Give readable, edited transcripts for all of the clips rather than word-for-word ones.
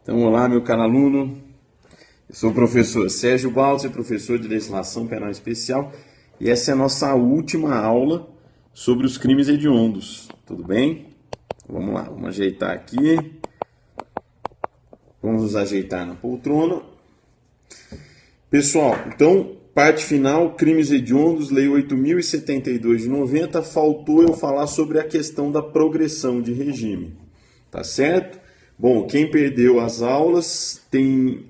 Então, olá, meu caro aluno. Eu sou o professor Sérgio Baltzer, professor de Legislação Penal Especial, e essa é a nossa última aula sobre os crimes hediondos. Tudo bem? Vamos lá, vamos ajeitar aqui. Vamos nos ajeitar na poltrona. Pessoal, então, parte final, crimes hediondos, Lei 8.072 de 90, faltou eu falar sobre a questão da progressão de regime. Tá certo? Bom, quem perdeu as aulas, tem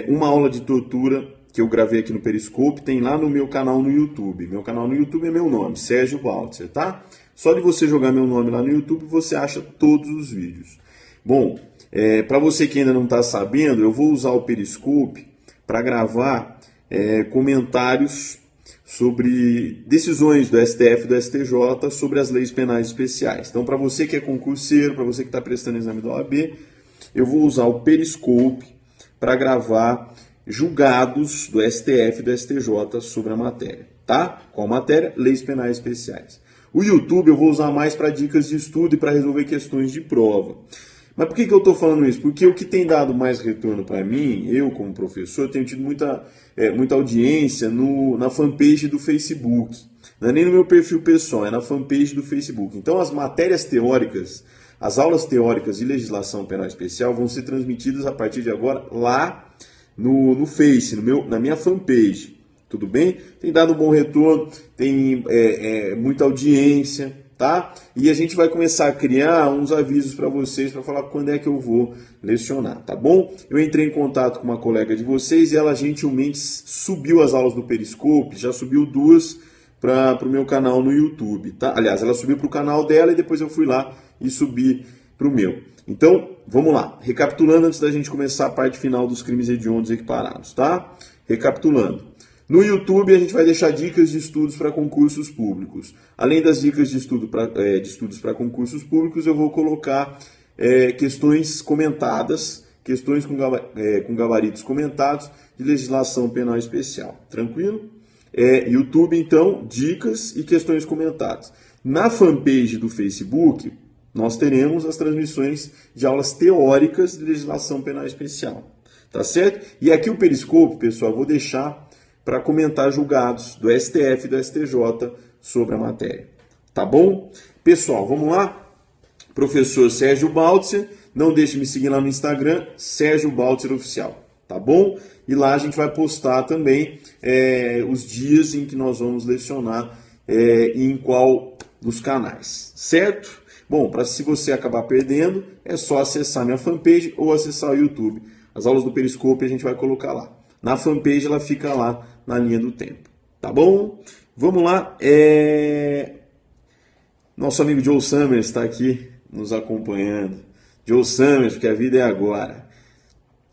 uma aula de tortura que eu gravei aqui no Periscope, tem lá no meu canal no YouTube. Meu canal no YouTube é meu nome, Sérgio Baltzer, tá? Só de você jogar meu nome lá no YouTube, você acha todos os vídeos. Bom, para você que ainda não está sabendo, eu vou usar o Periscope para gravar comentários sobre decisões do STF e do STJ sobre as leis penais especiais. Então, para você que é concurseiro, para você que está prestando exame da OAB, eu vou usar o Periscope para gravar julgados do STF e do STJ sobre a matéria, tá? Qual matéria? Leis penais especiais. O YouTube eu vou usar mais para dicas de estudo e para resolver questões de prova. Mas por que eu estou falando isso? Porque o que tem dado mais retorno para mim, eu como professor, tenho tido muita audiência na fanpage do Facebook. Não é nem no meu perfil pessoal, é na fanpage do Facebook. Então as matérias teóricas, as aulas teóricas de legislação penal especial vão ser transmitidas a partir de agora lá no Face, na minha fanpage. Tudo bem? Tem dado um bom retorno, tem muita audiência. Tá? E a gente vai começar a criar uns avisos para vocês para falar quando é que eu vou lecionar, tá bom? Eu entrei em contato com uma colega de vocês e ela gentilmente subiu as aulas do Periscope, já subiu duas para o meu canal no YouTube, tá? Aliás, ela subiu para o canal dela e depois eu fui lá e subi para o meu. Então, vamos lá. Recapitulando antes da gente começar a parte final dos crimes hediondos equiparados, tá? Recapitulando. No YouTube a gente vai deixar dicas de estudos para concursos públicos. Além das dicas de estudos para concursos públicos, eu vou colocar questões comentadas, questões com gabaritos comentados de legislação penal especial. Tranquilo? YouTube, então, dicas e questões comentadas. Na fanpage do Facebook, nós teremos as transmissões de aulas teóricas de legislação penal especial. Tá certo? E aqui o Periscope, pessoal, eu vou deixar para comentar julgados do STF e do STJ sobre a matéria. Tá bom? Pessoal, vamos lá? Professor Sérgio Baltzer, não deixe de me seguir lá no Instagram, Sérgio Baltzer Oficial. Tá bom? E lá a gente vai postar também os dias em que nós vamos lecionar e em qual dos canais. Certo? Bom, se você acabar perdendo, é só acessar minha fanpage ou acessar o YouTube. As aulas do Periscope a gente vai colocar lá. Na fanpage ela fica lá na linha do tempo. Tá bom? Vamos lá. Nosso amigo Joe Summers está aqui nos acompanhando. Joe Summers, porque a vida é agora.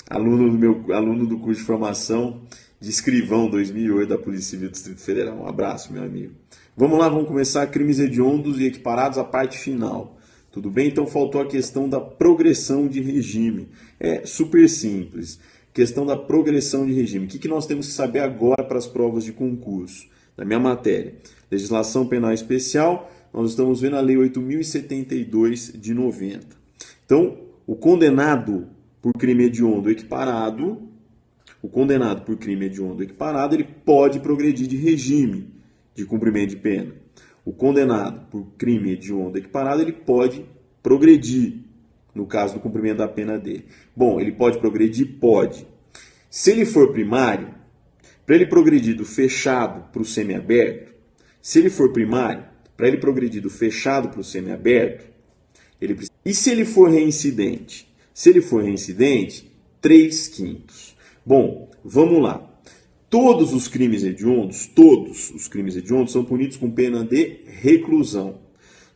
Aluno do curso de formação de escrivão 2008 da Polícia Civil do Distrito Federal. Um abraço, meu amigo. Vamos lá, vamos começar crimes hediondos e equiparados, a parte final. Tudo bem? Então faltou a questão da progressão de regime. É super simples. Questão da progressão de regime. O que nós temos que saber agora para as provas de concurso? Da minha matéria. Legislação penal especial, nós estamos vendo a Lei 8.072 de 90. Então, o condenado por crime hediondo equiparado, ele pode progredir de regime de cumprimento de pena. O condenado por crime hediondo equiparado, ele pode progredir no caso do cumprimento da pena dele. Bom, ele pode progredir? Pode. Se ele for primário, para ele progredir do fechado para o semiaberto, para ele progredir do fechado para o semiaberto, ele precisa... E se ele for reincidente? Se ele for reincidente, 3/5. Bom, vamos lá. Todos os crimes hediondos são punidos com pena de reclusão.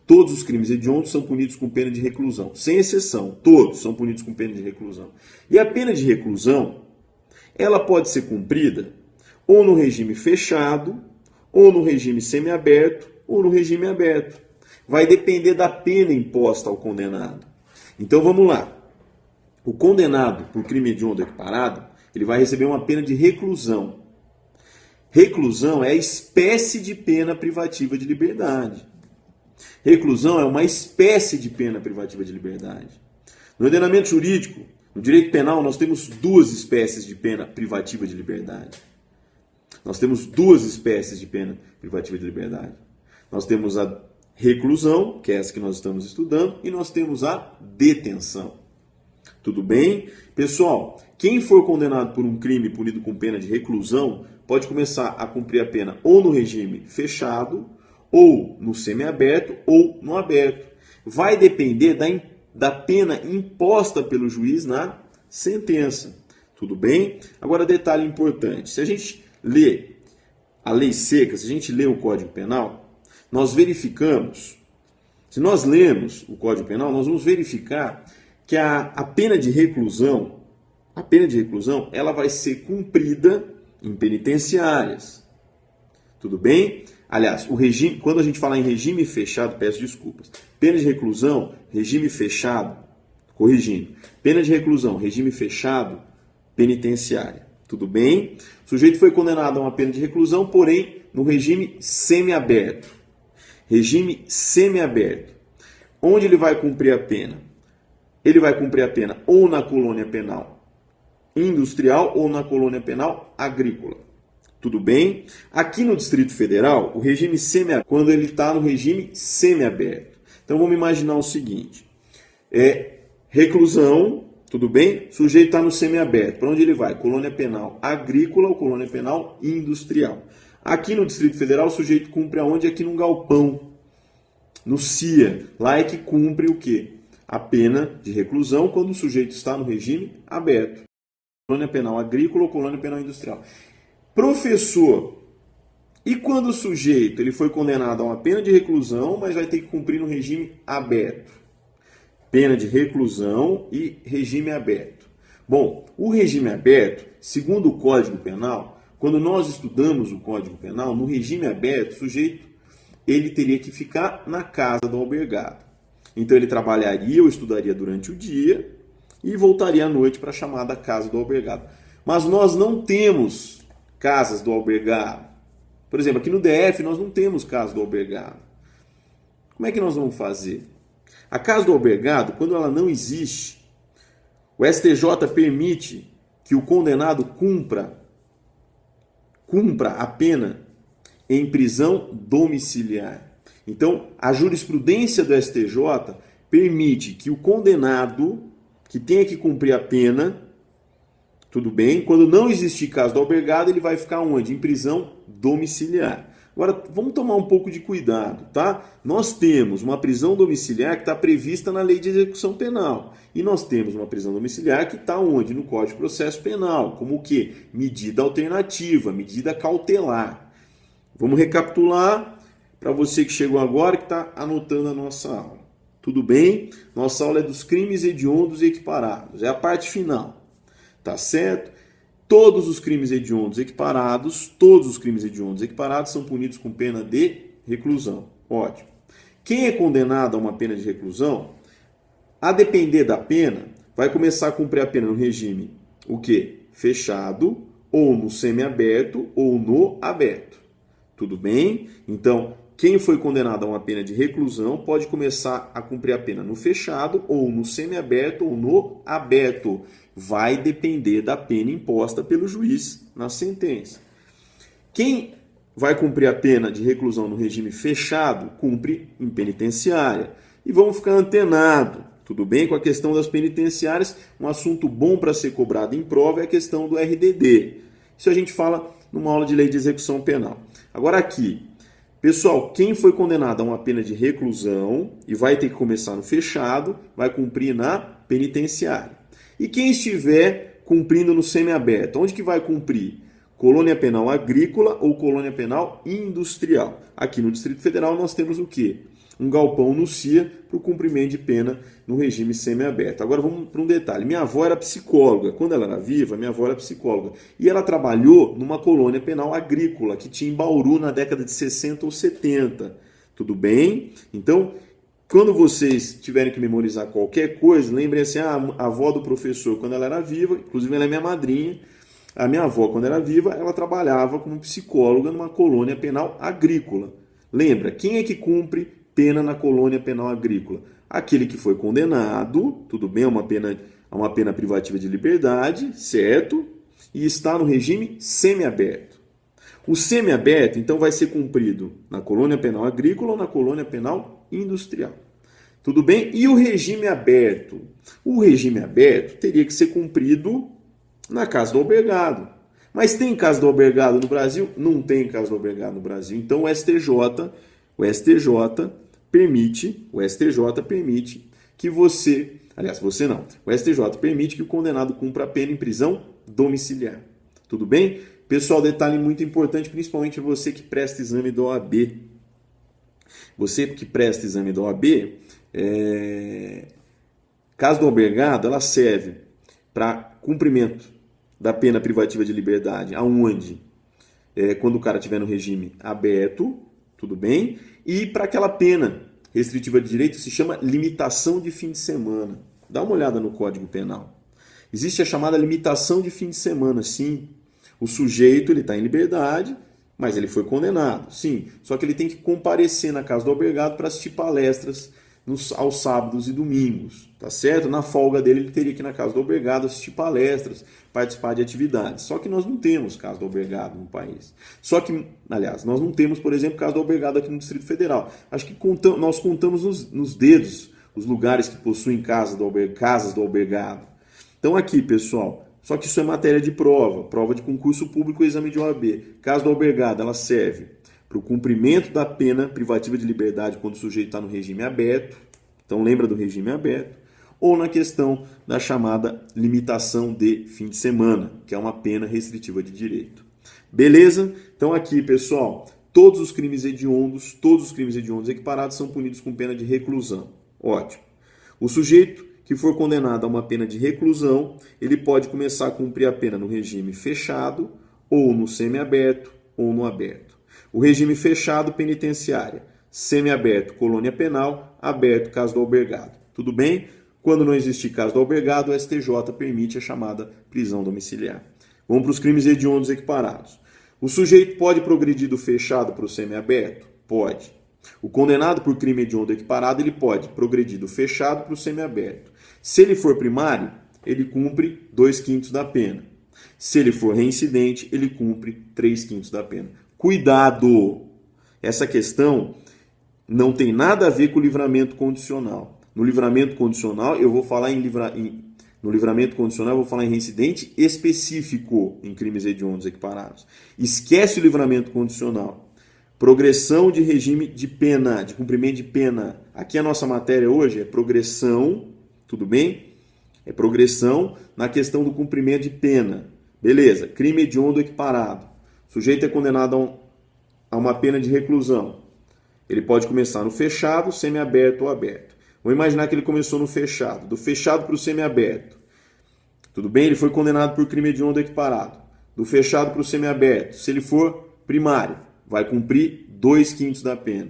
Todos os crimes hediondos são punidos com pena de reclusão. Sem exceção, todos são punidos com pena de reclusão. E a pena de reclusão, ela pode ser cumprida ou no regime fechado, ou no regime semiaberto, ou no regime aberto. Vai depender da pena imposta ao condenado. Então vamos lá. O condenado por crime hediondo equiparado, ele vai receber uma pena de reclusão. Reclusão é a espécie de pena privativa de liberdade. Reclusão é uma espécie de pena privativa de liberdade. No ordenamento jurídico, No direito penal, nós temos duas espécies de pena privativa de liberdade. Nós temos duas espécies de pena privativa de liberdade. Nós temos a reclusão, que é essa que nós estamos estudando, e nós temos a detenção. Tudo bem? Pessoal, quem for condenado por um crime punido com pena de reclusão pode começar a cumprir a pena ou no regime fechado, ou no semiaberto, ou no aberto. Vai depender da pena imposta pelo juiz na sentença. Tudo bem? Agora, detalhe importante. Se a gente lê a lei seca, se a gente lê o Código Penal, nós verificamos, se nós lemos o Código Penal, nós vamos verificar que a pena de reclusão, ela vai ser cumprida em penitenciárias. Tudo bem? Aliás, quando a gente fala em regime fechado, peço desculpas. Pena de reclusão, regime fechado, corrigindo. Pena de reclusão, regime fechado, penitenciária. Tudo bem? O sujeito foi condenado a uma pena de reclusão, porém, no regime semiaberto. Regime semiaberto. Onde ele vai cumprir a pena? Ele vai cumprir a pena ou na colônia penal industrial ou na colônia penal agrícola. Tudo bem? Aqui no Distrito Federal, o regime semiaberto, quando ele está no regime semiaberto. Então vamos imaginar o seguinte: reclusão, tudo bem? O sujeito está no semiaberto. Para onde ele vai? Colônia penal agrícola ou colônia penal industrial. Aqui no Distrito Federal, o sujeito cumpre aonde? Aqui num galpão, no CIA. Lá é que cumpre o quê? A pena de reclusão quando o sujeito está no regime aberto. Colônia penal agrícola ou colônia penal industrial. Professor, e quando o sujeito ele foi condenado a uma pena de reclusão, mas vai ter que cumprir no regime aberto? Pena de reclusão e regime aberto. Bom, o regime aberto, segundo o Código Penal, quando nós estudamos o Código Penal, no regime aberto, o sujeito ele teria que ficar na casa do albergado. Então ele trabalharia ou estudaria durante o dia e voltaria à noite para a chamada casa do albergado. Mas nós não temos casas do albergado. Por exemplo, aqui no DF nós não temos casa do albergado. Como é que nós vamos fazer? A casa do albergado, quando ela não existe, o STJ permite que o condenado cumpra a pena em prisão domiciliar. Então, a jurisprudência do STJ permite que o condenado que tenha que cumprir a pena, tudo bem, quando não existir caso do albergado, ele vai ficar onde? Em prisão domiciliar. Agora, vamos tomar um pouco de cuidado, tá? Nós temos uma prisão domiciliar que está prevista na Lei de Execução Penal. E nós temos uma prisão domiciliar que está onde? No Código de Processo Penal. Como o quê? Medida alternativa, medida cautelar. Vamos recapitular para você que chegou agora e que está anotando a nossa aula. Tudo bem? Nossa aula é dos crimes hediondos e equiparados. É a parte final. Tá certo? Todos os crimes hediondos equiparados são punidos com pena de reclusão. Ótimo. Quem é condenado a uma pena de reclusão, a depender da pena, vai começar a cumprir a pena no regime o quê? Fechado, ou no semiaberto, ou no aberto. Tudo bem? Então, quem foi condenado a uma pena de reclusão pode começar a cumprir a pena no fechado, ou no semiaberto, ou no aberto. Vai depender da pena imposta pelo juiz na sentença. Quem vai cumprir a pena de reclusão no regime fechado, cumpre em penitenciária. E vamos ficar antenado, tudo bem? Com a questão das penitenciárias, um assunto bom para ser cobrado em prova é a questão do RDD. Isso a gente fala numa aula de lei de execução penal. Agora aqui, pessoal, quem foi condenado a uma pena de reclusão e vai ter que começar no fechado, vai cumprir na penitenciária. E quem estiver cumprindo no semiaberto, onde que vai cumprir? Colônia penal agrícola ou colônia penal industrial. Aqui no Distrito Federal nós temos o quê? Um galpão no CIA para o cumprimento de pena no regime semiaberto. Agora vamos para um detalhe. Minha avó era psicóloga. Quando ela era viva, minha avó era psicóloga. E ela trabalhou numa colônia penal agrícola que tinha em Bauru na década de 60 ou 70. Tudo bem? Então, quando vocês tiverem que memorizar qualquer coisa, lembrem assim, a avó do professor, quando ela era viva, inclusive ela é minha madrinha, a minha avó, quando era viva, ela trabalhava como psicóloga numa colônia penal agrícola. Lembra, quem é que cumpre pena na colônia penal agrícola? Aquele que foi condenado, tudo bem, uma pena a uma pena privativa de liberdade, certo? E está no regime semiaberto. O semiaberto, então, vai ser cumprido na colônia penal agrícola ou na colônia penal industrial. Tudo bem? E o regime aberto? O regime aberto teria que ser cumprido na casa do albergado. Mas tem casa do albergado no Brasil? Não tem casa do albergado no Brasil. Então o STJ permite que você, aliás, você não, o STJ permite que o condenado cumpra a pena em prisão domiciliar. Tudo bem? Pessoal, detalhe muito importante, principalmente você que presta exame da OAB. Você que presta exame da OAB, casa do albergado, ela serve para cumprimento da pena privativa de liberdade, aonde? Quando o cara estiver no regime aberto, tudo bem? E para aquela pena restritiva de direito que se chama limitação de fim de semana. Dá uma olhada no Código Penal. Existe a chamada limitação de fim de semana, sim. O sujeito está em liberdade, mas ele foi condenado, sim. Só que ele tem que comparecer na casa do albergado para assistir palestras aos sábados e domingos, tá certo? Na folga dele, ele teria que ir na casa do albergado assistir palestras, participar de atividades. Só que nós não temos casa do albergado no país. Só que, aliás, nós não temos, por exemplo, casa do albergado aqui no Distrito Federal. Acho que nós contamos nos dedos os lugares que possuem casas do albergado. Então aqui, pessoal, só que isso é matéria de prova de concurso público e exame de OAB. Casa do albergado, ela serve para o cumprimento da pena privativa de liberdade quando o sujeito está no regime aberto, então lembra do regime aberto, ou na questão da chamada limitação de fim de semana, que é uma pena restritiva de direito. Beleza? Então aqui, pessoal, todos os crimes hediondos equiparados são punidos com pena de reclusão. Ótimo. O sujeito que for condenado a uma pena de reclusão, ele pode começar a cumprir a pena no regime fechado, ou no semiaberto, ou no aberto. O regime fechado, penitenciária. Semiaberto, colônia penal. Aberto, casa do albergado. Tudo bem? Quando não existir casa do albergado, o STJ permite a chamada prisão domiciliar. Vamos para os crimes hediondos equiparados. O sujeito pode progredir do fechado para o semiaberto? Pode. O condenado por crime hediondo equiparado, ele pode progredir do fechado para o semiaberto. Se ele for primário, ele cumpre 2/5 da pena. Se ele for reincidente, ele cumpre 3/5 da pena. Cuidado! Essa questão não tem nada a ver com o livramento condicional. No livramento condicional, eu vou falar em reincidente específico em crimes hediondos equiparados. Esquece o livramento condicional. Progressão de regime de pena, de cumprimento de pena. Aqui a nossa matéria hoje é progressão, tudo bem? É progressão na questão do cumprimento de pena. Beleza, crime hediondo equiparado. O sujeito é condenado a uma pena de reclusão. Ele pode começar no fechado, semiaberto ou aberto. Vamos imaginar que ele começou no fechado. Do fechado para o semiaberto. Tudo bem? Ele foi condenado por crime hediondo equiparado. Do fechado para o semiaberto. Se ele for primário, vai cumprir 2/5 da pena.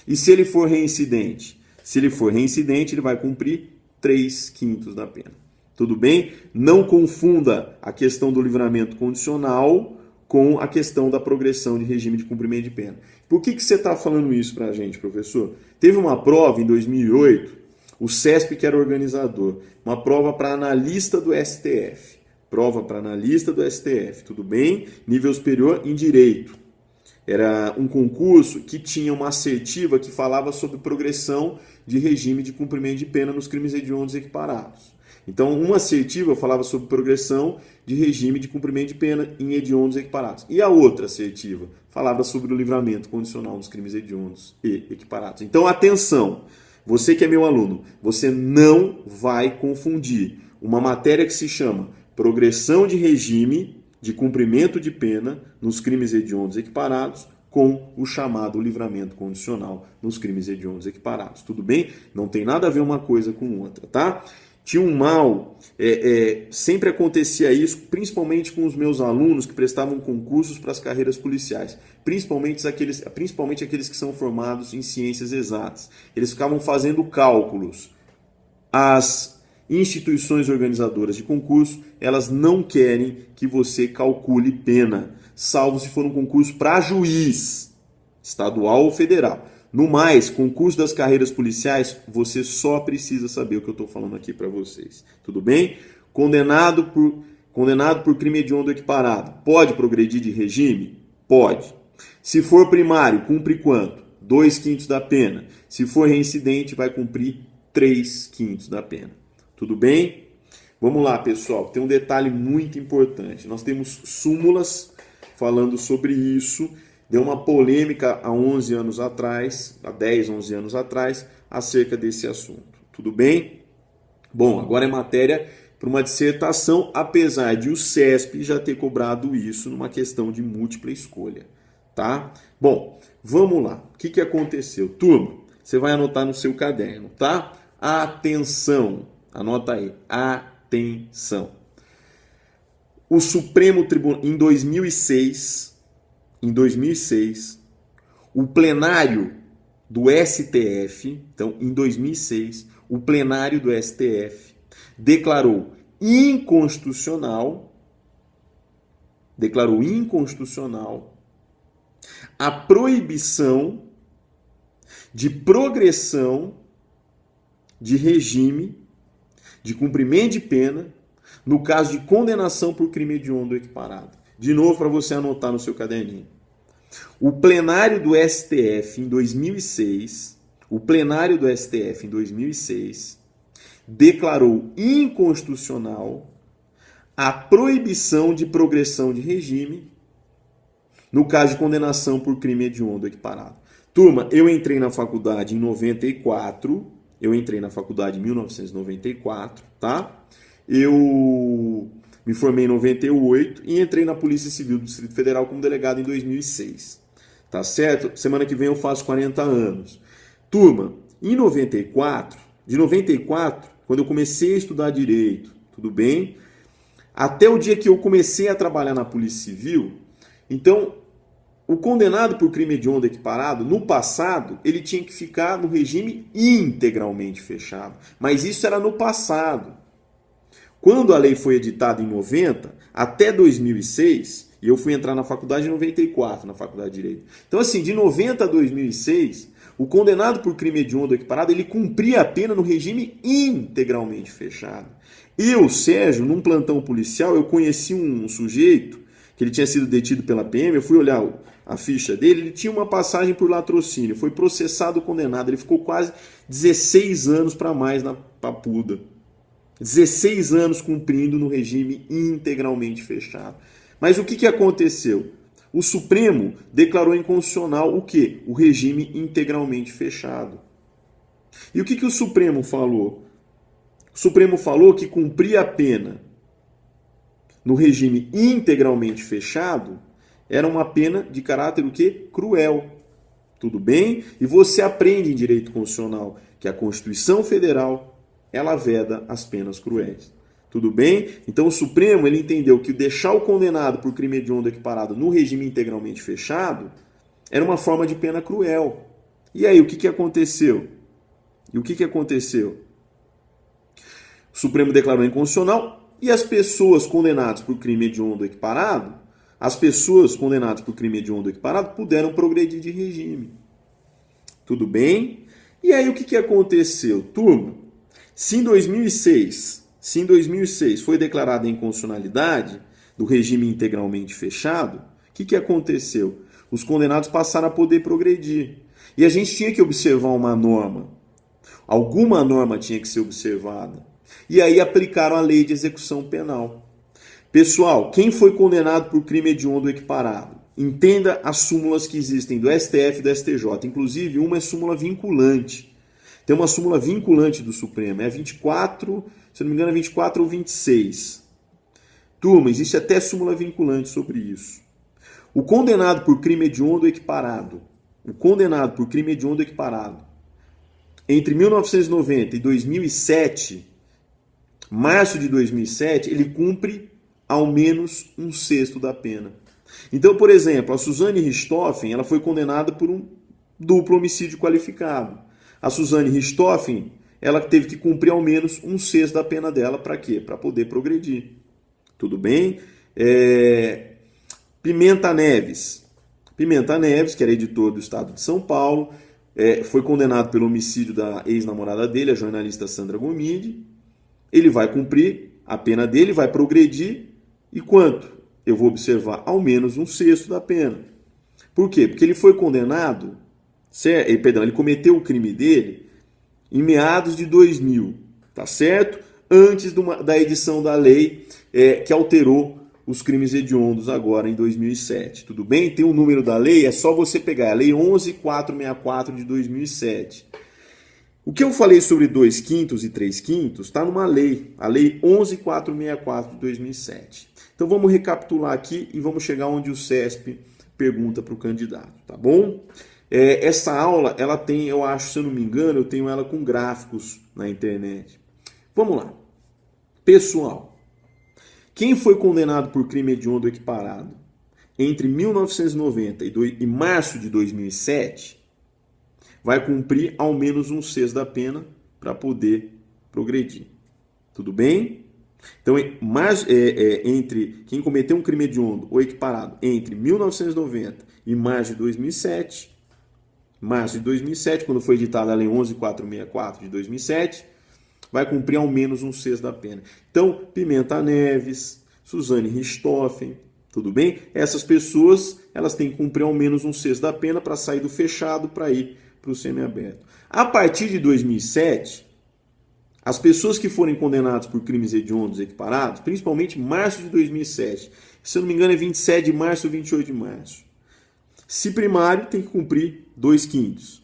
E se ele for reincidente? Se ele for reincidente, ele vai cumprir 3/5 da pena. Tudo bem? Não confunda a questão do livramento condicional com a questão da progressão de regime de cumprimento de pena. Por que você está falando isso para a gente, professor? Teve uma prova em 2008, o CESP que era organizador, uma prova para analista do STF. Prova para analista do STF, tudo bem? Nível superior em direito. Era um concurso que tinha uma assertiva que falava sobre progressão de regime de cumprimento de pena nos crimes hediondos equiparados. Então, uma assertiva falava sobre progressão de regime de cumprimento de pena em hediondos equiparados. E a outra assertiva falava sobre o livramento condicional dos crimes hediondos e equiparados. Então, atenção, você que é meu aluno, você não vai confundir uma matéria que se chama progressão de regime de cumprimento de pena nos crimes hediondos equiparados com o chamado livramento condicional nos crimes hediondos equiparados. Tudo bem? Não tem nada a ver uma coisa com outra, tá? Tinha um mal, sempre acontecia isso, principalmente com os meus alunos que prestavam concursos para as carreiras policiais, principalmente aqueles que são formados em ciências exatas. Eles ficavam fazendo cálculos. As instituições organizadoras de concurso, elas não querem que você calcule pena, salvo se for um concurso para juiz, estadual ou federal. No mais, concurso das carreiras policiais, você só precisa saber o que eu estou falando aqui para vocês. Tudo bem? Condenado por crime hediondo equiparado, pode progredir de regime? Pode. Se for primário, cumpre quanto? 2/5 da pena. Se for reincidente, vai cumprir 3/5 da pena. Tudo bem? Vamos lá, pessoal. Tem um detalhe muito importante. Nós temos súmulas falando sobre isso. Deu uma polêmica há 11 anos atrás, há 10, 11 anos atrás, acerca desse assunto. Tudo bem? Bom, agora é matéria para uma dissertação, apesar de o CESP já ter cobrado isso numa questão de múltipla escolha. Tá? Bom, vamos lá. O que aconteceu? Turma, você vai anotar no seu caderno, tá? Atenção! Anota aí. Atenção! O Supremo Tribunal, em 2006, o plenário do STF, então, em 2006, o plenário do STF declarou inconstitucional a proibição de progressão de regime de cumprimento de pena no caso de condenação por crime hediondo equiparado. De novo, para você anotar no seu caderninho. O plenário do STF em 2006, declarou inconstitucional a proibição de progressão de regime no caso de condenação por crime hediondo equiparado. Turma, eu entrei na faculdade em 94, eu entrei na faculdade em 1994, tá? Eu me formei em 98 e entrei na Polícia Civil do Distrito Federal como delegado em 2006. Tá certo? Semana que vem eu faço 40 anos. Turma, em 94, de 94, quando eu comecei a estudar direito, tudo bem? Até o dia que eu comecei a trabalhar na Polícia Civil, então, o condenado por crime hediondo equiparado, no passado, ele tinha que ficar no regime integralmente fechado. Mas isso era no passado. Quando a lei foi editada em 90, até 2006, e eu fui entrar na faculdade em 94, na faculdade de Direito. Então, assim, de 90 a 2006, o condenado por crime hediondo equiparado, ele cumpria a pena no regime integralmente fechado. Eu, Sérgio, num plantão policial, eu conheci um sujeito que ele tinha sido detido pela PM, eu fui olhar a ficha dele, ele tinha uma passagem por latrocínio, foi processado, condenado, ele ficou quase 16 anos para mais na papuda. 16 anos cumprindo no regime integralmente fechado. Mas o que aconteceu? O Supremo declarou inconstitucional o quê? O regime integralmente fechado. E o que o Supremo falou? O Supremo falou que cumprir a pena no regime integralmente fechado era uma pena de caráter o quê? Cruel. Tudo bem? E você aprende em direito constitucional que a Constituição Federal ela veda as penas cruéis. Tudo bem? Então o Supremo ele entendeu que deixar o condenado por crime hediondo equiparado no regime integralmente fechado era uma forma de pena cruel. E aí, o que aconteceu? O Supremo declarou inconstitucional e as pessoas condenadas por crime hediondo equiparado, puderam progredir de regime. Tudo bem? E aí, o que aconteceu? Turma, se em 2006 foi declarada a inconstitucionalidade do regime integralmente fechado, o que aconteceu? Os condenados passaram a poder progredir. E a gente tinha que observar uma norma. Alguma norma tinha que ser observada. E aí aplicaram a lei de execução penal. Pessoal, quem foi condenado por crime hediondo equiparado? Entenda as súmulas que existem do STF e do STJ. Inclusive, uma é súmula vinculante. Tem uma súmula vinculante do Supremo, é 24, se não me engano é 24 ou 26. Turma, existe até súmula vinculante sobre isso. O condenado por crime hediondo equiparado, entre 1990 e 2007, março de 2007, ele cumpre ao menos 1/6 da pena. Então, por exemplo, a Suzane Richthofen, ela foi condenada por um duplo homicídio qualificado. A Suzane Richthofen, ela teve que cumprir ao menos 1/6 da pena dela. Para quê? Para poder progredir. Tudo bem? Pimenta Neves, que era editor do Estado de São Paulo, foi condenado pelo homicídio da ex-namorada dele, a jornalista Sandra Gomide. Ele vai cumprir a pena dele, vai progredir. E quanto? Eu vou observar ao menos 1/6 da pena. Por quê? Porque ele foi condenado, ele cometeu o crime dele em meados de 2000, tá certo? Antes da edição da lei que alterou os crimes hediondos agora em 2007. Tudo bem? Tem o número da lei, é só você pegar. A lei 11.464 de 2007. O que eu falei sobre 2/5 e 3/5 está numa lei, a lei 11.464 de 2007. Então vamos recapitular aqui e vamos chegar onde o CESP pergunta para o candidato, tá bom? Essa aula, ela tem, eu acho, se eu não me engano, eu tenho ela com gráficos na internet. Vamos lá. Pessoal, quem foi condenado por crime hediondo equiparado entre 1990 e março de 2007 vai cumprir ao menos 1/6 da pena para poder progredir. Tudo bem? Então, entre quem cometeu um crime hediondo ou equiparado entre 1990 e março de 2007, quando foi editada a Lei 11.464 de 2007, vai cumprir ao menos 1/6 da pena. Então, Pimenta Neves, Suzane Richthofen, tudo bem? Essas pessoas, elas têm que cumprir ao menos 1/6 da pena para sair do fechado para ir para o semiaberto. A partir de 2007, as pessoas que forem condenadas por crimes hediondos equiparados, principalmente março de 2007, se eu não me engano é 27 de março ou 28 de março. Se primário, tem que cumprir 2/5.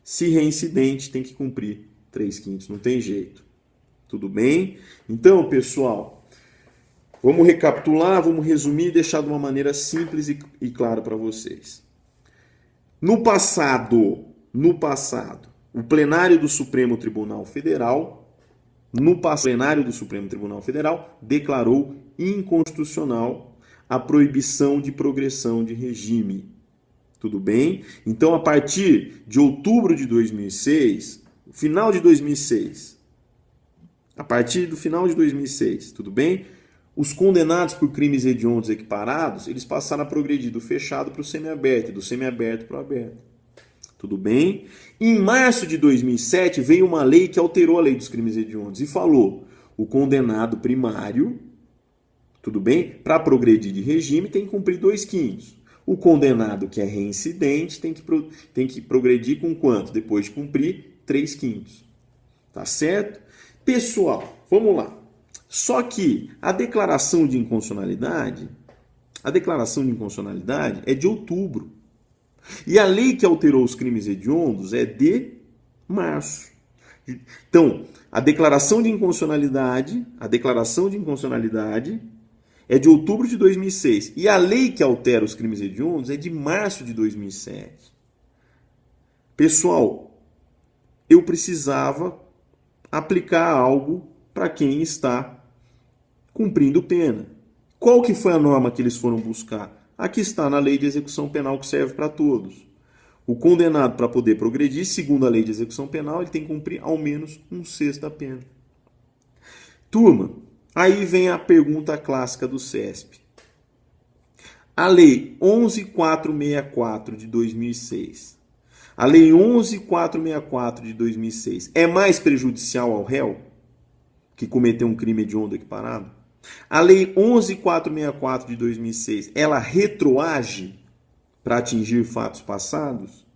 Se reincidente, tem que cumprir 3/5. Não tem jeito. Tudo bem? Então, pessoal, vamos recapitular, vamos resumir e deixar de uma maneira simples e clara para vocês. No passado, o plenário do Supremo Tribunal Federal, declarou inconstitucional a proibição de progressão de regime. Tudo bem? Então, a partir de outubro de 2006, final de 2006, a partir do final de 2006, tudo bem? Os condenados por crimes hediondos equiparados, eles passaram a progredir do fechado para o semiaberto, e do semiaberto para o aberto. Tudo bem? Em março de 2007, veio uma lei que alterou a lei dos crimes hediondos e falou: o condenado primário, tudo bem? Para progredir de regime, tem que cumprir 2/5. O condenado que é reincidente tem que progredir com quanto? Depois de cumprir 3/5. Tá certo? Pessoal, vamos lá. Só que a declaração de inconstitucionalidade é de outubro. E a lei que alterou os crimes hediondos é de março. Então, a declaração de inconstitucionalidade é de outubro de 2006. E a lei que altera os crimes hediondos é de março de 2007. Pessoal, eu precisava aplicar algo para quem está cumprindo pena. Qual que foi a norma que eles foram buscar? Aqui está na lei de execução penal, que serve para todos. O condenado, para poder progredir, segundo a lei de execução penal, ele tem que cumprir ao menos 1/6 da pena. Turma, aí vem a pergunta clássica do CESP. A lei 11.464 de 2006, a lei 11.464 de 2006 é mais prejudicial ao réu que cometeu um crime hediondo equiparado? A lei 11.464 de 2006, ela retroage para atingir fatos passados?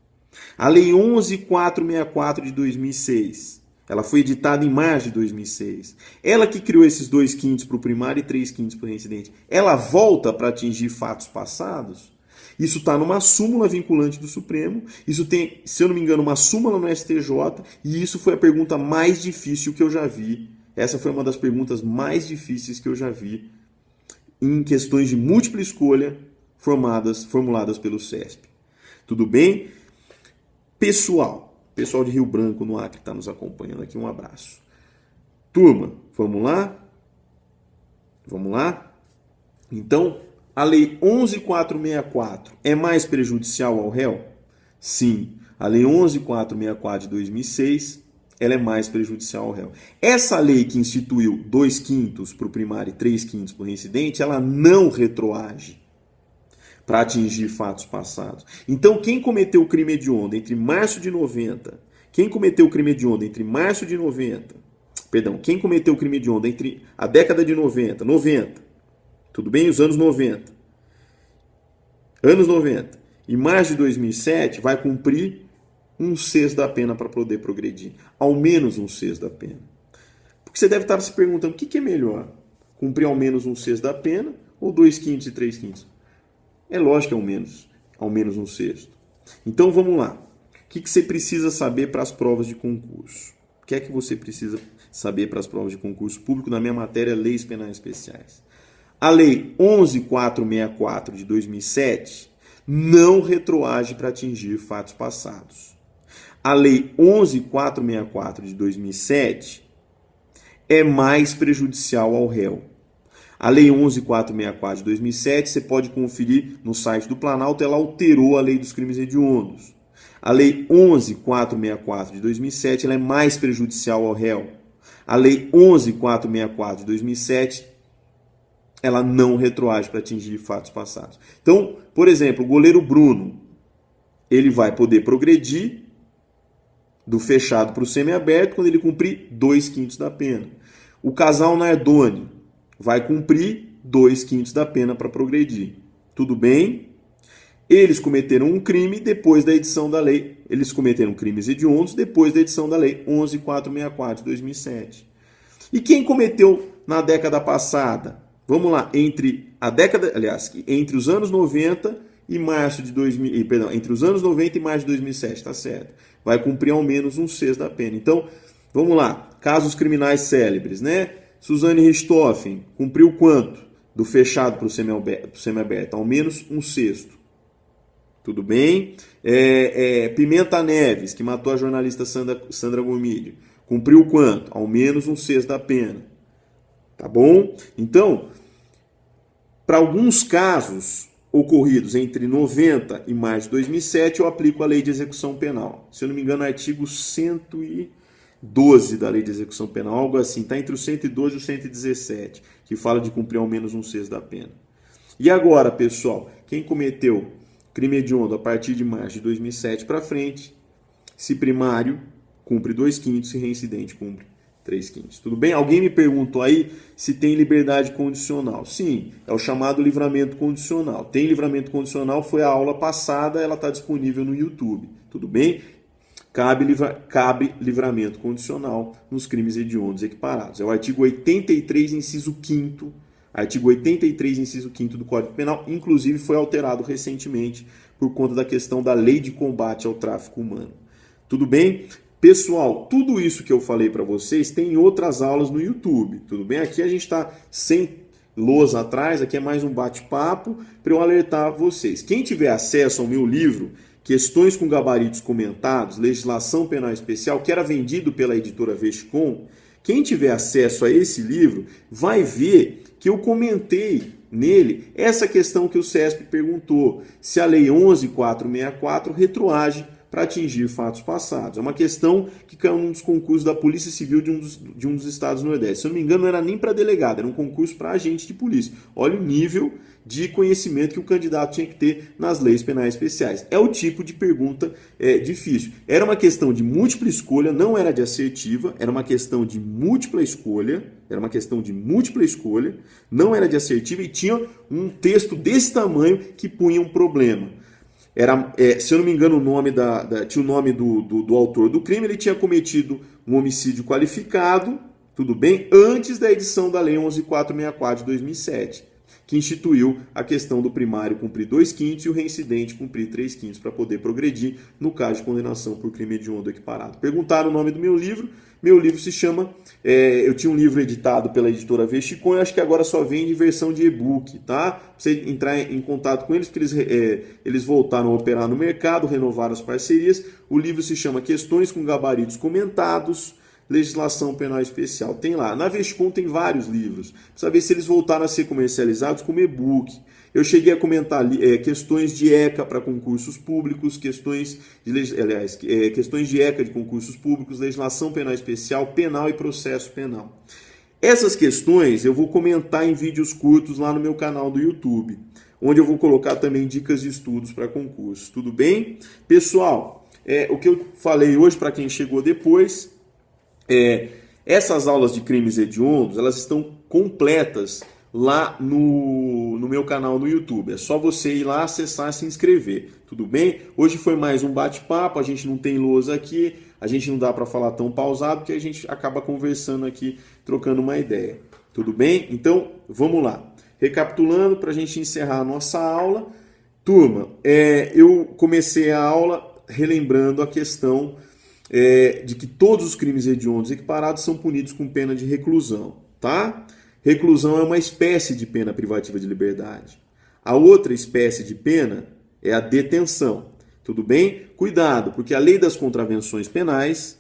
A lei 11.464 de 2006, ela foi editada em março de 2006. Ela que criou esses 2/5 para o primário e 3/5 para o reincidente, ela volta para atingir fatos passados? Isso está numa súmula vinculante do Supremo, isso tem, se eu não me engano, uma súmula no STJ, e isso foi a pergunta mais difícil que eu já vi. Essa foi uma das perguntas mais difíceis que eu já vi em questões de múltipla escolha formuladas pelo CESP. Tudo bem? Pessoal de Rio Branco, no Acre, está nos acompanhando aqui, um abraço. Turma, vamos lá? Vamos lá? Então, a lei 11.464 é mais prejudicial ao réu? Sim. A lei 11.464 de 2006 ela é mais prejudicial ao réu. Essa lei que instituiu 2/5 para o primário e 3/5 para o reincidente, ela não retroage. para atingir fatos passados. Então, quem cometeu o crime hediondo entre março de 90, quem cometeu o crime hediondo entre março de 90, perdão, quem cometeu o crime hediondo entre a década de 90, tudo bem? Os anos 90, e março de 2007, vai cumprir 1/6 da pena para poder progredir. Ao menos 1/6 da pena. Porque você deve estar se perguntando, o que é melhor? Cumprir ao menos 1/6 da pena ou 2/5 e 3/5? É lógico que é ao menos 1/6. Então vamos lá. O que você precisa saber para as provas de concurso? O que é que você precisa saber para as provas de concurso público na minha matéria Leis Penais Especiais? A Lei 11.464 de 2007 não retroage para atingir fatos passados. A Lei 11.464 de 2007 é mais prejudicial ao réu. A Lei 11.464 de 2007, você pode conferir no site do Planalto, ela alterou a Lei dos Crimes Hediondos. A Lei 11.464 de 2007 ela é mais prejudicial ao réu. A Lei 11.464 de 2007 ela não retroage para atingir fatos passados. Então, por exemplo, o goleiro Bruno, ele vai poder progredir do fechado para o semiaberto quando ele cumprir 2/5 da pena. O casal Nardoni vai cumprir 2/5 da pena para progredir. Tudo bem? Eles cometeram um crime depois da edição da lei. Eles cometeram crimes hediondos depois da edição da lei 11.464 de 2007. E quem cometeu na década passada? Vamos lá, entre os anos 90 e março de 2000, perdão, entre os anos 90 e março de 2007, tá certo? Vai cumprir ao menos 1/6 da pena. Então, vamos lá, casos criminais célebres, né? Suzane Richthofen cumpriu quanto? Do fechado para o semiaberto? Ao menos 1/6. Tudo bem? Pimenta Neves, que matou a jornalista Sandra Gomídio, cumpriu quanto? Ao menos 1/6 da pena. Tá bom? Então, para alguns casos ocorridos entre 90 e março de 2007, eu aplico a Lei de Execução Penal. Se eu não me engano, artigo 112 da Lei de Execução Penal, algo assim, está entre o 112 e o 117, que fala de cumprir ao menos 1/6 da pena. E agora, pessoal, quem cometeu crime hediondo a partir de março de 2007 para frente, se primário, cumpre 2/5, se reincidente, cumpre 3/5. Tudo bem? Alguém me perguntou aí se tem liberdade condicional. Sim, é o chamado livramento condicional. Tem livramento condicional, foi a aula passada, ela está disponível no YouTube. Tudo bem? Cabe livramento condicional nos crimes hediondos equiparados. É o artigo 83, inciso 5º. Artigo 83, inciso 5º do Código Penal, inclusive foi alterado recentemente por conta da questão da Lei de Combate ao Tráfico Humano. Tudo bem? Pessoal, tudo isso que eu falei para vocês tem em outras aulas no YouTube, tudo bem? Aqui a gente está sem lousa atrás, aqui é mais um bate-papo para eu alertar vocês. Quem tiver acesso ao meu livro, Questões com Gabaritos Comentados, Legislação Penal Especial, que era vendido pela editora Vesticom, quem tiver acesso a esse livro vai ver que eu comentei nele essa questão que o CESP perguntou, se a Lei 11.464 retroage para atingir fatos passados. É uma questão que caiu num dos concursos da Polícia Civil de um dos estados do Nordeste. Se eu não me engano, não era nem para delegado, era um concurso para agente de polícia. Olha o nível de conhecimento que o candidato tinha que ter nas leis penais especiais. É o tipo de pergunta difícil. Era uma questão de múltipla escolha, não era de assertiva, era uma questão de múltipla escolha, não era de assertiva e tinha um texto desse tamanho que punha um problema. Se eu não me engano, tinha o nome do autor do crime, ele tinha cometido um homicídio qualificado, tudo bem, antes da edição da Lei 11.464 de 2007, que instituiu a questão do primário cumprir 2/5 e o reincidente cumprir 3/5 para poder progredir no caso de condenação por crime hediondo equiparado. Perguntaram o nome do meu livro se chama, eu tinha um livro editado pela editora Vesticom, e acho que agora só vende versão de e-book, tá? Pra você entrar em contato com eles, porque eles voltaram a operar no mercado, renovaram as parcerias. O livro se chama Questões com Gabaritos Comentados, Legislação Penal Especial. Tem lá. Na Vesticom tem vários livros. Precisa ver se eles voltaram a ser comercializados como e-book. Eu cheguei a comentar questões de ECA para concursos públicos, questões de ECA de concursos públicos, legislação penal especial, penal e processo penal. Essas questões eu vou comentar em vídeos curtos lá no meu canal do YouTube, onde eu vou colocar também dicas de estudos para concurso. Tudo bem? Pessoal, o que eu falei hoje para quem chegou depois, essas aulas de crimes hediondos, elas estão completas lá no meu canal no YouTube. É só você ir lá, acessar e se inscrever. Tudo bem? Hoje foi mais um bate-papo, a gente não tem lousa aqui, a gente não dá para falar tão pausado, porque a gente acaba conversando aqui, trocando uma ideia. Tudo bem? Então, vamos lá. Recapitulando, para a gente encerrar a nossa aula. Turma, eu comecei a aula relembrando a questão de que todos os crimes hediondos equiparados são punidos com pena de reclusão, tá? Reclusão é uma espécie de pena privativa de liberdade. A outra espécie de pena é a detenção. Tudo bem? Cuidado, porque a lei das contravenções penais,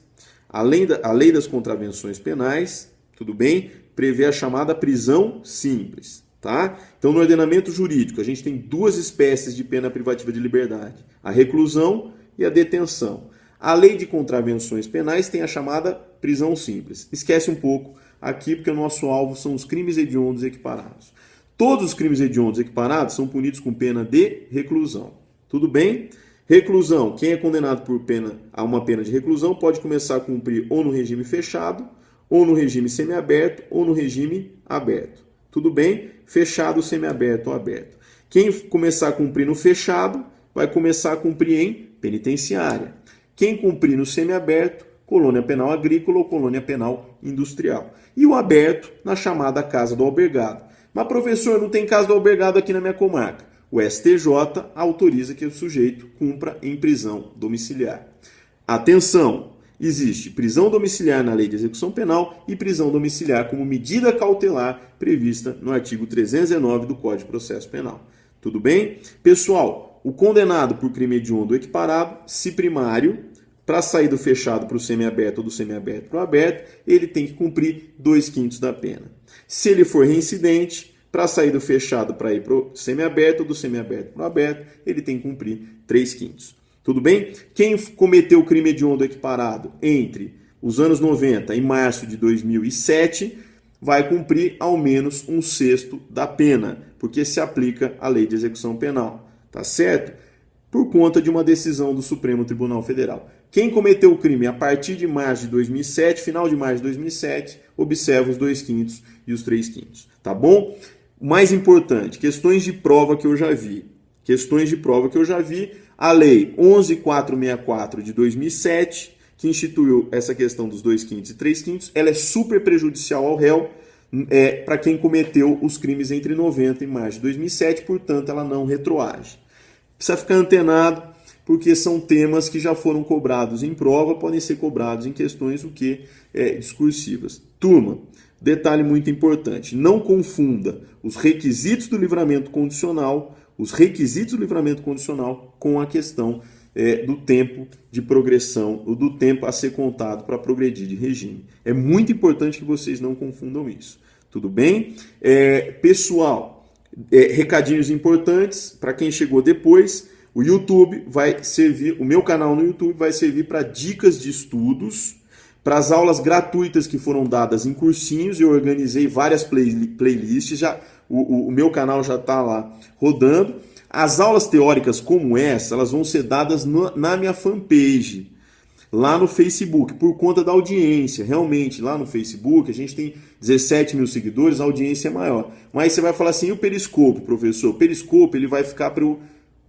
a lei das contravenções penais, tudo bem? Prevê a chamada prisão simples, tá? Então, no ordenamento jurídico, a gente tem duas espécies de pena privativa de liberdade: a reclusão e a detenção. A lei de contravenções penais tem a chamada prisão simples. Esquece um pouco aqui, porque o nosso alvo são os crimes hediondos equiparados. Todos os crimes hediondos equiparados são punidos com pena de reclusão. Tudo bem? Reclusão. Quem é condenado a uma pena de reclusão pode começar a cumprir ou no regime fechado, ou no regime semiaberto, ou no regime aberto. Tudo bem? Fechado, semiaberto ou aberto. Quem começar a cumprir no fechado vai começar a cumprir em penitenciária. Quem cumprir no semiaberto, colônia penal agrícola ou colônia penal industrial. E o aberto, na chamada casa do albergado. Mas, professor, não tem casa do albergado aqui na minha comarca. O STJ autoriza que o sujeito cumpra em prisão domiciliar. Atenção! Existe prisão domiciliar na Lei de Execução Penal e prisão domiciliar como medida cautelar prevista no artigo 319 do Código de Processo Penal. Tudo bem? Pessoal, o condenado por crime hediondo equiparado, se primário, para sair do fechado para o semiaberto ou do semiaberto para o aberto, ele tem que cumprir 2/5 da pena. Se ele for reincidente, para sair do fechado para ir para o semiaberto ou do semiaberto para o aberto, ele tem que cumprir 3/5. Tudo bem? Quem cometeu o crime hediondo equiparado entre os anos 90 e março de 2007 vai cumprir ao menos 1/6 da pena, porque se aplica a Lei de Execução Penal. Tá certo? Por conta de uma decisão do Supremo Tribunal Federal. Quem cometeu o crime a partir de março de 2007, final de março de 2007, observa os 2/5 e os 3/5. Tá bom? O mais importante, questões de prova que eu já vi. A Lei 11.464 de 2007, que instituiu essa questão dos 2/5 e 3/5, ela é super prejudicial ao réu para quem cometeu os crimes entre 90 e março de 2007, portanto, ela não retroage. Precisa ficar antenado, porque são temas que já foram cobrados em prova, podem ser cobrados em questões discursivas. Turma, detalhe muito importante, não confunda os requisitos do livramento condicional, com a questão do tempo de progressão, ou do tempo a ser contado para progredir de regime. É muito importante que vocês não confundam isso. Tudo bem? Pessoal, recadinhos importantes para quem chegou depois. O meu canal no YouTube vai servir para dicas de estudos, para as aulas gratuitas que foram dadas em cursinhos. Eu organizei várias playlists, o meu canal já está lá rodando. As aulas teóricas como essa, elas vão ser dadas na minha fanpage, lá no Facebook, por conta da audiência. Realmente, lá no Facebook, a gente tem 17 mil seguidores, a audiência é maior. Mas você vai falar assim, e o Periscope, professor? O Periscope ele vai ficar para eu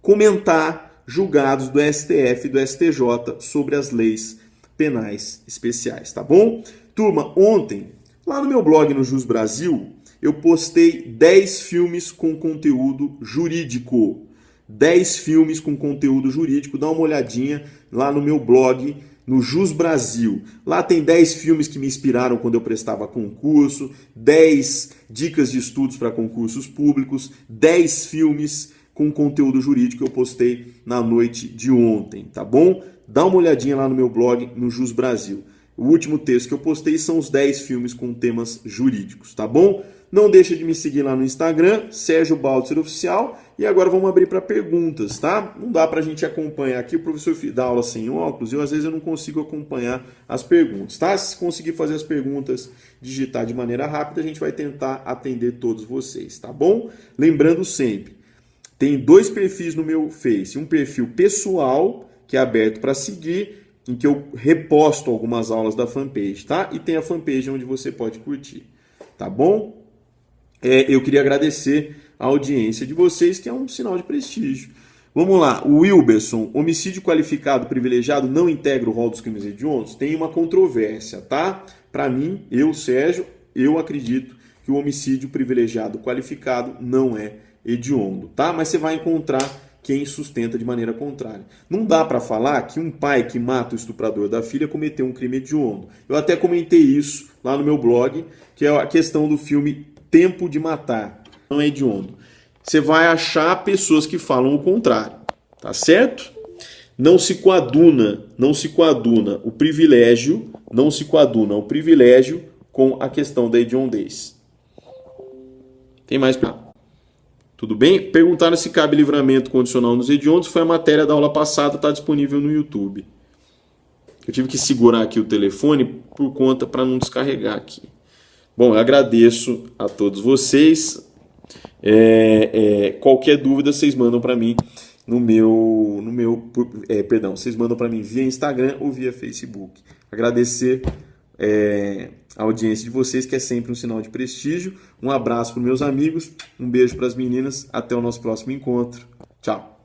comentar julgados do STF e do STJ sobre as leis penais especiais, tá bom? Turma, ontem, lá no meu blog no Jus Brasil, eu postei 10 filmes com conteúdo jurídico. 10 filmes com conteúdo jurídico, dá uma olhadinha lá no meu blog, no Jus Brasil. Lá tem 10 filmes que me inspiraram quando eu prestava concurso, 10 dicas de estudos para concursos públicos, 10 filmes com conteúdo jurídico que eu postei na noite de ontem, tá bom? Dá uma olhadinha lá no meu blog, no Jus Brasil. O último texto que eu postei são os 10 filmes com temas jurídicos, tá bom? Não deixa de me seguir lá no Instagram, Sérgio Baltzer Oficial, E agora vamos abrir para perguntas, tá? Não dá para a gente acompanhar aqui, o professor dá aula sem óculos, às vezes eu não consigo acompanhar as perguntas, tá? Se conseguir fazer as perguntas, digitar de maneira rápida, a gente vai tentar atender todos vocês, tá bom? Lembrando sempre, tem 2 perfis no meu Face, um perfil pessoal, que é aberto para seguir, em que eu reposto algumas aulas da fanpage, tá? E tem a fanpage onde você pode curtir, tá bom? Eu queria agradecer a audiência de vocês, que é um sinal de prestígio. Vamos lá, o Wilberson, homicídio qualificado privilegiado não integra o rol dos crimes hediondos? Tem uma controvérsia, tá? Para mim, Sérgio, eu acredito que o homicídio privilegiado qualificado não é hediondo, tá? Mas você vai encontrar quem sustenta de maneira contrária. Não dá para falar que um pai que mata o estuprador da filha cometeu um crime hediondo. Eu até comentei isso lá no meu blog, que é a questão do filme Tempo de Matar. Não é hediondo. Você vai achar pessoas que falam o contrário, tá certo? Não se coaduna o privilégio com a questão da hediondez. Tem mais perguntas? Tudo bem? Perguntaram se cabe livramento condicional nos hediondos. Foi a matéria da aula passada, está disponível no YouTube. Eu tive que segurar aqui o telefone por conta para não descarregar aqui. Bom, eu agradeço a todos vocês. Qualquer dúvida vocês mandam para mim vocês mandam para mim via Instagram ou via Facebook. Agradecer a audiência de vocês, que é sempre um sinal de prestígio. Um abraço para os meus amigos, um beijo para as meninas, até o nosso próximo encontro. Tchau.